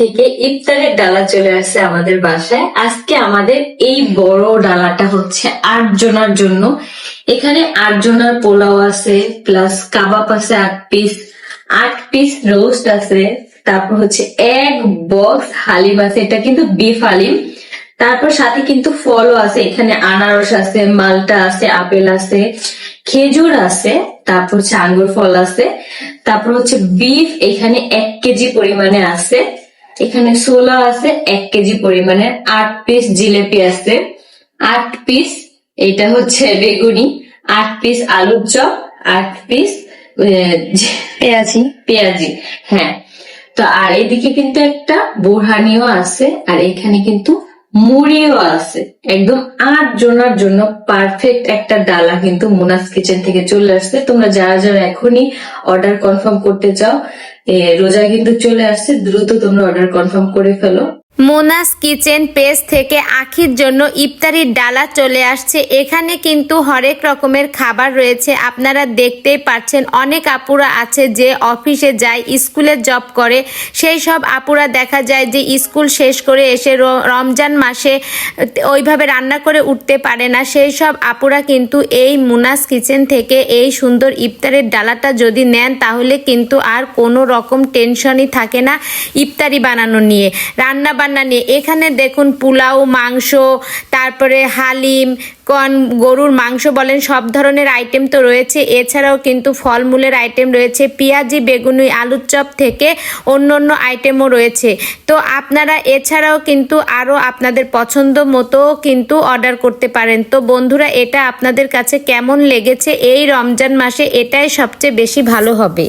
থেকে ইফতারের ডালা চলে আসছে আমাদের বাসায়। আজকে আমাদের এই বড় ডালাটা হচ্ছে 8 জনের জন্য। এখানে 8 জনের পোলাও আছে, প্লাস কাবাব আছে 8 পিস রোস্ট আছে, তারপর হচ্ছে এক বক্স হালিম আছে, এটা কিন্তু বিফ হালিম। তারপর সাথে কিন্তু ফলও আছে, এখানে আনারস আছে, মালটা আছে, আপেল আছে, খেজুর আছে, তারপর হচ্ছে আঙ্গুর ফল আছে, তারপর হচ্ছে বিফ এখানে 1 কেজি পরিমাণে আছে, এখানে ছোলা আছে 1 কেজি পরিমাণে, 8 পিস জিলেপি আছে, 8 পিস এটা হচ্ছে বেগুনি, 8 পিস আলুর চপ, 8 পিস পেঁয়াজি। হ্যাঁ, তো আর এদিকে কিন্তু একটা বোরহানিও আছে, আর এখানে কিন্তু মুড়িও আছে। একদম 8 জনের জন্য পারফেক্ট একটা ডালা কিন্তু মোনাস কিচেন থেকে চলে আসছে। তোমরা যারা যারা এখনই অর্ডার কনফার্ম করতে চাও, রোজা কিন্তু চলে আসছে, দ্রুত তোমরা অর্ডার কনফার্ম করে ফেলো। মোনাস কিচেন পেজ থেকে আখির জন্য ইফতারির ডালা চলে আসছে। এখানে কিন্তু হরেক রকমের খাবার রয়েছে, আপনারা দেখতেই পাচ্ছেন। অনেক আপুরা আছে যে অফিসে যায়, স্কুলে জব করে, সেই সব আপুরা দেখা যায় যে স্কুল শেষ করে এসে রমজান মাসে ওইভাবে রান্না করে উঠতে পারে না। সেই সব আপুরা কিন্তু এই মোনাস কিচেন থেকে এই সুন্দর ইফতারের ডালাটা যদি নেন, তাহলে কিন্তু আর কোনো রকম টেনশনই থাকে না ইফতারি বানানো নিয়ে, রান্না বান্না নিয়ে। এখানে দেখুন পোলাও, মাংস, তারপরে হালিম, গরুর মাংস বলেন, সব ধরনের আইটেম তো রয়েছে। এছাড়াও কিন্তু ফলমূলের আইটেম রয়েছে, পেঁয়াজি, বেগুনি, আলুর চপ থেকে অন্য অন্য আইটেমও রয়েছে। তো আপনারা এছাড়াও কিন্তু আরও আপনাদের পছন্দ মতো কিন্তু অর্ডার করতে পারেন। তো বন্ধুরা, এটা আপনাদের কাছে কেমন লেগেছে এই রমজান মাসে, এটাই সবচেয়ে বেশি ভালো হবে।